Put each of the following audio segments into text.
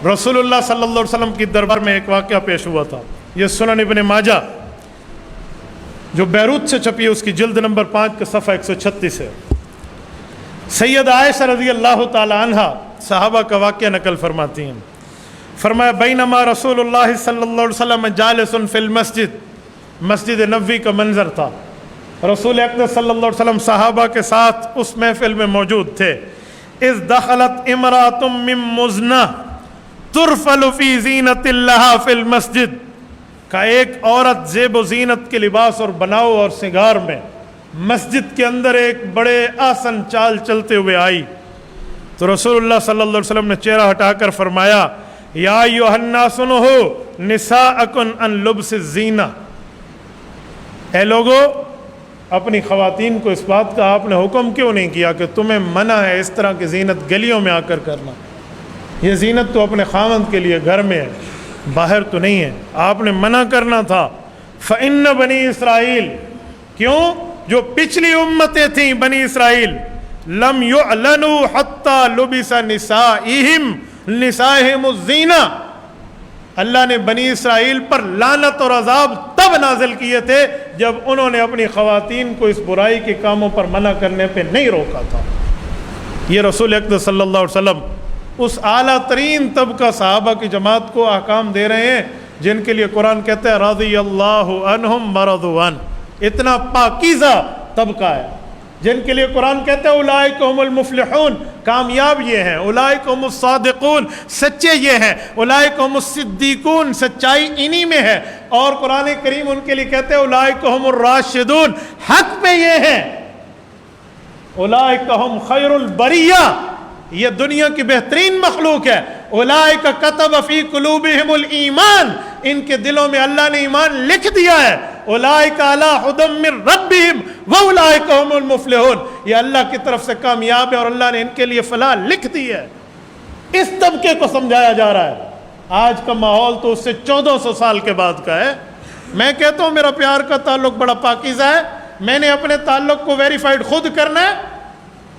رسول اللہ صلی اللہ علیہ وسلم کی دربار میں ایک واقعہ پیش ہوا تھا، یہ سنن ابن ماجہ جو بیروت سے چھپی ہے اس کی جلد نمبر 5 کے صفحہ 136 ہے۔ سیدہ عائشہ رضی اللہ تعالی عنہ صحابہ کا واقعہ نقل فرماتی ہیں، فرمایا بینما رسول اللہ صلی اللہ علیہ وسلم جالس فی المسجد، مسجد نبوی کا منظر تھا، رسول اقدس صلی اللہ علیہ وسلم صحابہ کے ساتھ اس محفل میں موجود تھے، اذ دخلت امرأۃ من مزنہ ترفل فی زینت اللہ فی المسجد، کا ایک عورت زیب و زینت کے لباس اور بناؤ اور سنگار میں مسجد کے اندر ایک بڑے آسن چال چلتے ہوئے آئی، تو رسول اللہ صلی اللہ علیہ وسلم نے چہرہ ہٹا کر فرمایا یا ایھا الناس انہوا نساءکم عن لبس الزینہ، اے لوگو اپنی خواتین کو اس بات کا آپ نے حکم کیوں نہیں کیا کہ تمہیں منع ہے اس طرح کی زینت گلیوں میں آ کر کرنا، یہ زینت تو اپنے خاوند کے لیے گھر میں ہے، باہر تو نہیں ہے، آپ نے منع کرنا تھا۔ فإن بنی اسرائیل، کیوں؟ جو پچھلی امتیں تھیں بنی اسرائیل، لم يعلنوا حتى لبس نسائهم الزینہ، اللہ نے بنی اسرائیل پر لعنت اور عذاب تب نازل کیے تھے جب انہوں نے اپنی خواتین کو اس برائی کے کاموں پر منع کرنے پہ نہیں روکا تھا۔ یہ رسول اقدس صلی اللہ علیہ وسلم اس اعلیٰ ترین طبقہ صحابہ کی جماعت کو احکام دے رہے ہیں جن کے لیے قرآن کہتا ہے رضی اللہ عنہم ورضوا عنہ، اتنا پاکیزہ طبقہ ہے جن کے لیے قرآن کہتا ہے اولئک هم المفلحون، کامیاب یہ ہیں، اولئک هم الصادقون، سچے یہ ہیں، اولئک هم الصدیقون، سچائی انہی میں ہے، اور قرآن کریم ان کے لیے کہتے ہیں اولئک هم الراشدون، حق پہ یہ ہیں، اولئک هم خیر البریہ، یہ دنیا کی بہترین مخلوق ہے، اولئک کتب فی قلوبہم الایمان، ان کے دلوں میں اللہ نے ایمان لکھ دیا ہے، اولئک علی ھدی من ربہم واولئک ھم المفلحون، یہ اللہ کی طرف سے کامیاب ہے اور اللہ نے ان کے لیے فلاح لکھ دی ہے۔ اس طبقے کو سمجھایا جا رہا ہے۔ آج کا ماحول تو اس سے 1400 سال کے بعد کا ہے۔ میں کہتا ہوں میرا پیار کا تعلق بڑا پاکیزہ ہے، میں نے اپنے تعلق کو ویریفائڈ خود کرنا ہے،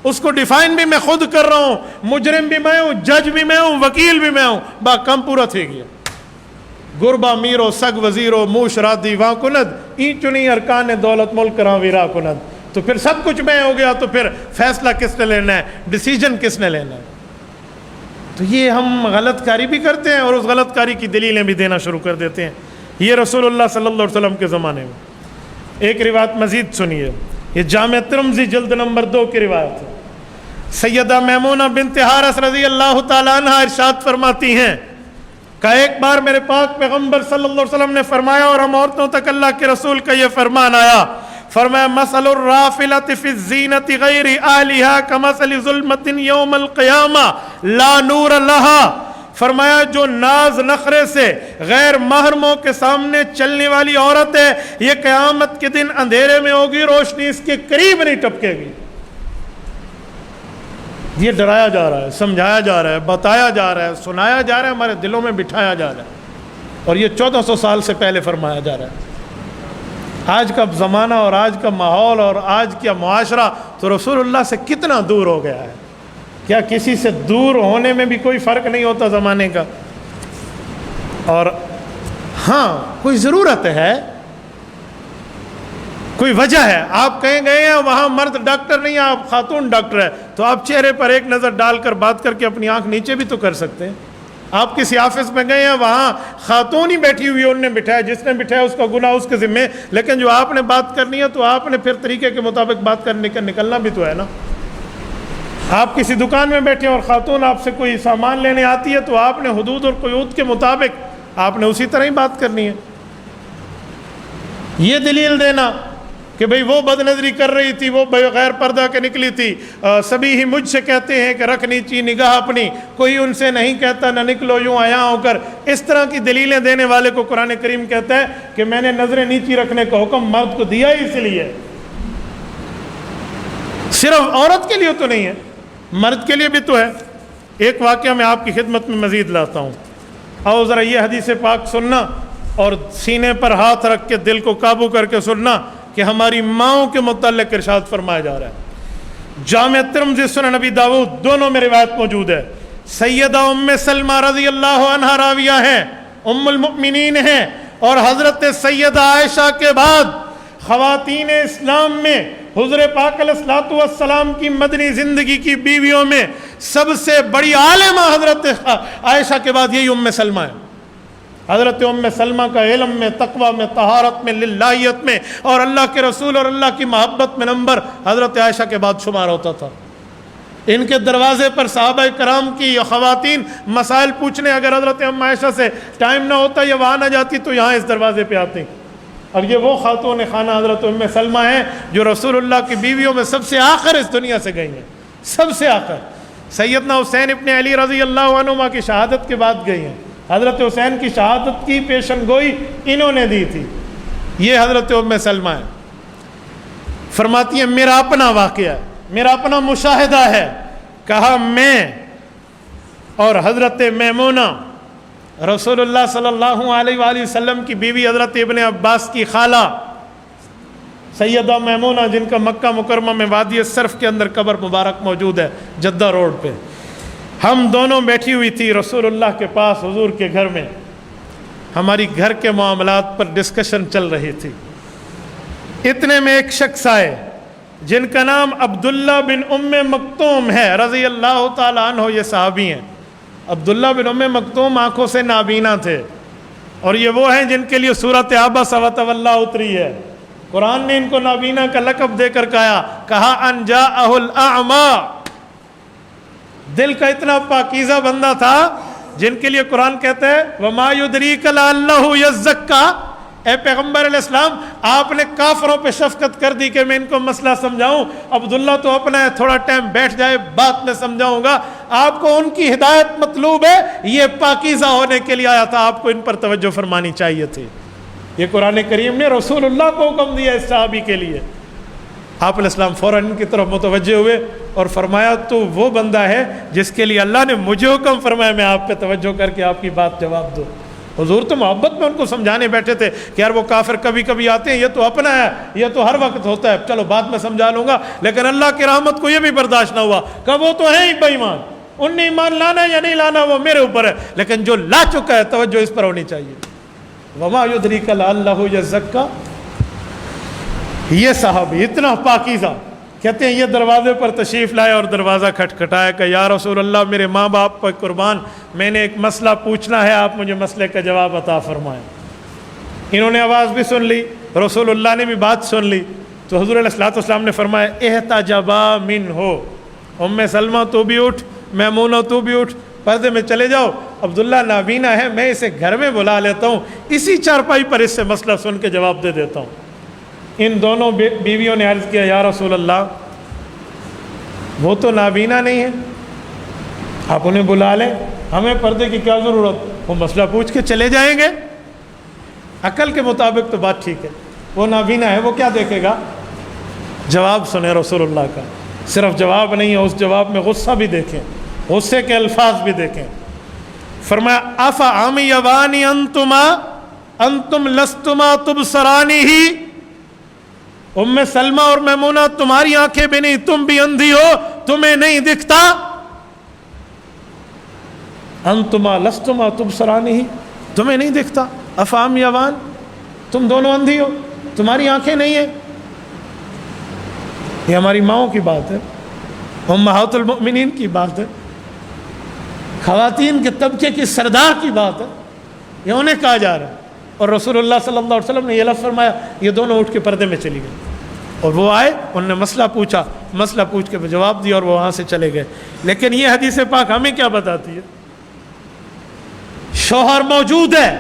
اس کو ڈیفائن بھی میں خود کر رہا ہوں، مجرم بھی میں ہوں، جج بھی میں ہوں، وکیل بھی میں ہوں، با کم پورا تھے گیا گربا میرو سگ وزیرو موش رادی واں کند این چنی ارکان دولت ملک راں ویرا کند، تو پھر سب کچھ میں ہو گیا، تو پھر فیصلہ کس نے لینا ہے، ڈیسیجن کس نے لینا ہے؟ تو یہ ہم غلط کاری بھی کرتے ہیں اور اس غلط کاری کی دلیلیں بھی دینا شروع کر دیتے ہیں۔ یہ رسول اللہ صلی اللہ علیہ وسلم کے زمانے میں۔ ایک روایت مزید سنیے، یہ جامع ترمذی جلد نمبر 2 کی روایت ہے۔ سیدہ میمونہ بنت حارث رضی اللہ تعالیٰ عنہ ارشاد فرماتی ہیں کہ ایک بار میرے پاک پیغمبر صلی اللہ علیہ وسلم نے فرمایا، اور ہم عورتوں تک اللہ کے رسول کا یہ فرمان آیا، فرمایا مثل الرافلۃ فی الزینۃ غیر اہلھا کمثل ظلمۃ یوم القیامہ لا نور لہا، فرمایا جو ناز نخرے سے غیر محرموں کے سامنے چلنے والی عورت ہے، یہ قیامت کے دن اندھیرے میں ہوگی، روشنی اس کے قریب نہیں ٹپکے گی۔ یہ ڈرایا جا رہا ہے، سمجھایا جا رہا ہے، بتایا جا رہا ہے، سنایا جا رہا ہے، ہمارے دلوں میں بٹھایا جا رہا ہے، اور یہ 1400 سال سے پہلے فرمایا جا رہا ہے۔ آج کا زمانہ اور آج کا ماحول اور آج کا معاشرہ تو رسول اللہ سے کتنا دور ہو گیا ہے، کیا کسی سے دور ہونے میں بھی کوئی فرق نہیں ہوتا زمانے کا؟ اور ہاں کوئی ضرورت ہے، کوئی وجہ ہے، آپ کہیں گئے ہیں وہاں مرد ڈاکٹر نہیں ہے، آپ خاتون ڈاکٹر ہے، تو آپ چہرے پر ایک نظر ڈال کر بات کر کے اپنی آنکھ نیچے بھی تو کر سکتے ہیں۔ آپ کسی آفس میں گئے ہیں، وہاں خاتون ہی بیٹھی ہوئی ہے، انہوں نے بٹھایا، جس نے بٹھایا اس کا گناہ اس کے ذمے، لیکن جو آپ نے بات کرنی ہے تو آپ نے پھر طریقے کے مطابق بات کرنے کا نکلنا بھی تو ہے نا۔ آپ کسی دکان میں بیٹھے اور خاتون آپ سے کوئی سامان لینے آتی ہے تو آپ نے حدود اور قیود کے مطابق آپ نے اسی طرح ہی بات کرنی ہے۔ یہ دلیل دینا کہ بھئی وہ بد نظری کر رہی تھی، وہ غیر پردہ کے نکلی تھی، سبھی ہی مجھ سے کہتے ہیں کہ رکھ نیچی نگاہ اپنی، کوئی ان سے نہیں کہتا نہ نکلو یوں عیاں ہو کر، اس طرح کی دلیلیں دینے والے کو قرآن کریم کہتا ہے کہ میں نے نظریں نیچی رکھنے کا حکم مرد کو دیا ہی اس لیے، صرف عورت کے لیے تو نہیں ہے، مرد کے لیے بھی تو ہے۔ ایک واقعہ میں آپ کی خدمت میں مزید لاتا ہوں، اور ذرا یہ حدیث پاک سننا اور سینے پر ہاتھ رکھ کے دل کو قابو کر کے سننا کہ ہماری ماؤں کے متعلق ارشاد فرمایا جا رہا ہے۔ جامع ترمذی سنن نبی داؤد دونوں میں روایت موجود ہے۔ سیدہ ام سلمہ رضی اللہ عنہا راویہ ہیں، ام المؤمنین ہیں، اور حضرت سیدہ عائشہ کے بعد خواتین اسلام میں حضور پاک علیہ الصلوۃ والسلام کی مدنی زندگی کی بیویوں میں سب سے بڑی عالمہ حضرت عائشہ کے بعد یہی ام سلمہ ہے۔ حضرت ام سلمہ کا علم میں، تقوی میں، طہارت میں، للہیت میں اور اللہ کے رسول اور اللہ کی محبت میں نمبر حضرت عائشہ کے بعد شمار ہوتا تھا۔ ان کے دروازے پر صحابہ کرام کی خواتین مسائل پوچھنے اگر حضرت ام عائشہ سے ٹائم نہ ہوتا یا وہاں نہ جاتی تو یہاں اس دروازے پہ آتی۔ اور یہ وہ خاتون خانہ حضرت ام سلمہ ہیں جو رسول اللہ کی بیویوں میں سب سے آخر اس دنیا سے گئی ہیں، سب سے آخر۔ سیدنا حسین ابن علی رضی اللہ عنہما کی شہادت کے بعد گئی ہیں۔ حضرت حسین کی شہادت کی پیشن گوئی انہوں نے دی تھی۔ یہ حضرت ام سلمہ ہے۔ فرماتی ہیں میرا اپنا واقعہ ہے، میرا اپنا مشاہدہ ہے۔ کہا میں اور حضرت میمونہ رسول اللہ صلی اللہ علیہ وآلہ وسلم کی بیوی حضرت ابن عباس کی خالہ سیدہ میمونہ، جن کا مکہ مکرمہ میں وادی الصرف کے اندر قبر مبارک موجود ہے جدہ روڈ پہ، ہم دونوں بیٹھی ہوئی تھی رسول اللہ کے پاس حضور کے گھر میں۔ ہماری گھر کے معاملات پر ڈسکشن چل رہی تھی۔ اتنے میں ایک شخص آئے جن کا نام عبداللہ بن ام مکتوم ہے رضی اللہ تعالیٰ عنہ۔ یہ صحابی ہیں۔ عبداللہ بن ام مکتوم آنکھوں سے نابینا تھے، اور یہ وہ ہیں جن کے لیے سورۃ عبس وتولی اتری ہے۔ قرآن نے ان کو نابینا کا لقب دے کر کہا ان جاءہ الاعمی۔ دل کا اتنا پاکیزہ بندہ تھا جن کے لیے قرآن کہتا ہے وما یدریک لعلہ یزکا۔ اے پیغمبر علیہ السلام، آپ نے کافروں پہ شفقت کر دی کہ میں ان کو مسئلہ سمجھاؤں۔ عبداللہ تو اپنا ہے، تھوڑا ٹائم بیٹھ جائے، بات میں سمجھاؤں گا۔ آپ کو ان کی ہدایت مطلوب ہے، یہ پاکیزہ ہونے کے لیے آیا تھا، آپ کو ان پر توجہ فرمانی چاہیے تھی۔ یہ قرآن کریم نے رسول اللہ کو حکم دیا اس صحابی کے لیے۔ آپ علیہ السلام فوراً ان کی طرف متوجہ ہوئے اور فرمایا تو وہ بندہ ہے جس کے لیے اللہ نے مجھے حکم فرمایا میں آپ پہ توجہ کر کے آپ کی بات جواب دوں۔ حضور تو محبت میں ان کو سمجھانے بیٹھے تھے کہ یار وہ کافر کبھی کبھی آتے ہیں، یہ تو اپنا ہے، یہ تو ہر وقت ہوتا ہے، چلو بعد میں سمجھا لوں گا۔ لیکن اللہ کی رحمت کو یہ بھی برداشت نہ ہوا کہ وہ تو ہیں ہی بے ایمان، ان نے ایمان لانا یا نہیں لانا وہ میرے اوپر ہے، لیکن جو لا چکا ہے توجہ اس پر ہونی چاہیے۔ وما یدریک لعلہ یزکا۔ یہ صحابی اتنا پاکیزہ، کہتے ہیں یہ دروازے پر تشریف لائے اور دروازہ کھٹکھٹایا کہ یا رسول اللہ میرے ماں باپ پر قربان، میں نے ایک مسئلہ پوچھنا ہے، آپ مجھے مسئلے کا جواب عطا فرمائیں۔ انہوں نے آواز بھی سن لی، رسول اللہ نے بھی بات سن لی، تو حضور علیہ الصلوۃ والسلام نے فرمایا احتجبا منہ، ام سلمہ تو بھی اٹھ، میمونہ تو بھی اٹھ، پردے میں چلے جاؤ، عبداللہ نابینا ہے، میں اسے گھر میں بلا لیتا ہوں، اسی چارپائی پر اس سے مسئلہ سن کے جواب دے دیتا ہوں۔ ان دونوں بیویوں نے عرض کیا یا رسول اللہ وہ تو نابینا نہیں ہے، آپ انہیں بلا لیں، ہمیں پردے کی کیا ضرورت، وہ مسئلہ پوچھ کے چلے جائیں گے۔ عقل کے مطابق تو بات ٹھیک ہے، وہ نابینا ہے، وہ کیا دیکھے گا۔ جواب سنیں رسول اللہ کا، صرف جواب نہیں ہے، اس جواب میں غصہ بھی دیکھیں، غصے کے الفاظ بھی دیکھیں۔ فرمایا افعمیوانی انتما انتم لستما تبصرانی ہی، ام سلمہ اور میمونہ تمہاری آنکھیں بھی نہیں، تم بھی اندھی ہو، تمہیں نہیں دکھتا۔ انتما لستما تبصرانی ہی، تمہیں نہیں دکھتا، افعمیوان، تم دونوں اندھی ہو، تمہاری آنکھیں نہیں ہیں۔ یہ ہماری ماؤں کی بات ہے، امہات المؤمنین کی بات ہے، خواتین کے طبقے کی سردار کی بات ہے، یہ انہیں کہا جا رہا ہے۔ اور رسول اللہ صلی اللہ علیہ وسلم نے یہ لفظ فرمایا، یہ دونوں اٹھ کے پردے میں چلی گئی، اور وہ آئے، انہوں نے مسئلہ پوچھا، مسئلہ پوچھ کے جواب دیا اور وہ وہاں سے چلے گئے۔ لیکن یہ حدیث پاک ہمیں کیا بتاتی ہے؟ شوہر موجود ہے،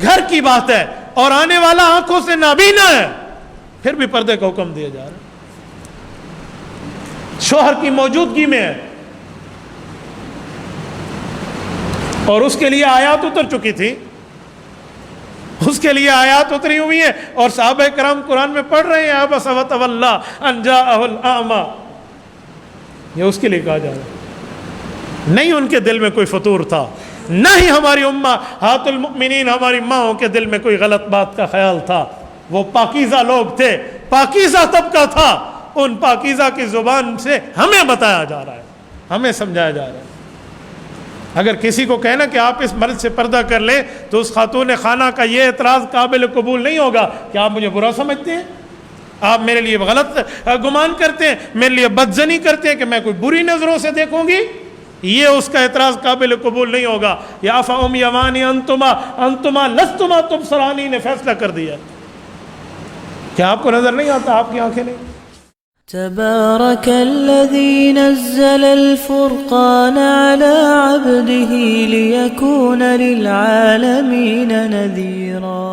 گھر کی بات ہے، اور آنے والا آنکھوں سے نابینا ہے، پھر بھی پردے کا حکم دیا جا رہا ہے، شوہر کی موجودگی میں ہے، اور اس کے لیے آیات اتر چکی تھی، اس کے لیے آیات اتری ہوئی ہیں، اور صحابہ کرام قرآن میں پڑھ رہے ہیں عبس وتولی ان جاءہ الاعمی، یہ اس کے لیے کہا جا رہا ہے۔ نہیں ان کے دل میں کوئی فطور تھا، نہ ہی ہماری امہات المؤمنین ہماری ماؤں کے دل میں کوئی غلط بات کا خیال تھا، وہ پاکیزہ لوگ تھے، پاکیزہ طبقہ تھا، ان پاکیزہ کی زبان سے ہمیں بتایا جا رہا ہے، ہمیں سمجھایا جا رہا ہے۔ اگر کسی کو کہنا کہ آپ اس مرد سے پردہ کر لیں تو اس خاتون خانہ کا یہ اعتراض قابل قبول نہیں ہوگا کہ آپ مجھے برا سمجھتے ہیں، آپ میرے لیے غلط گمان کرتے ہیں، میرے لیے بدظنی کرتے ہیں کہ میں کوئی بری نظروں سے دیکھوں گی، یہ اس کا اعتراض قابل قبول نہیں ہوگا۔ یا فَأُمْ یَوَانِ انتما لستما تبصرانی نے فیصلہ کر دیا کہ آپ کو نظر نہیں آتا، آپ کی آنکھیں نہیں۔ تبارك الذي نزل الفرقان على عبده ليكون للعالمين نذيرا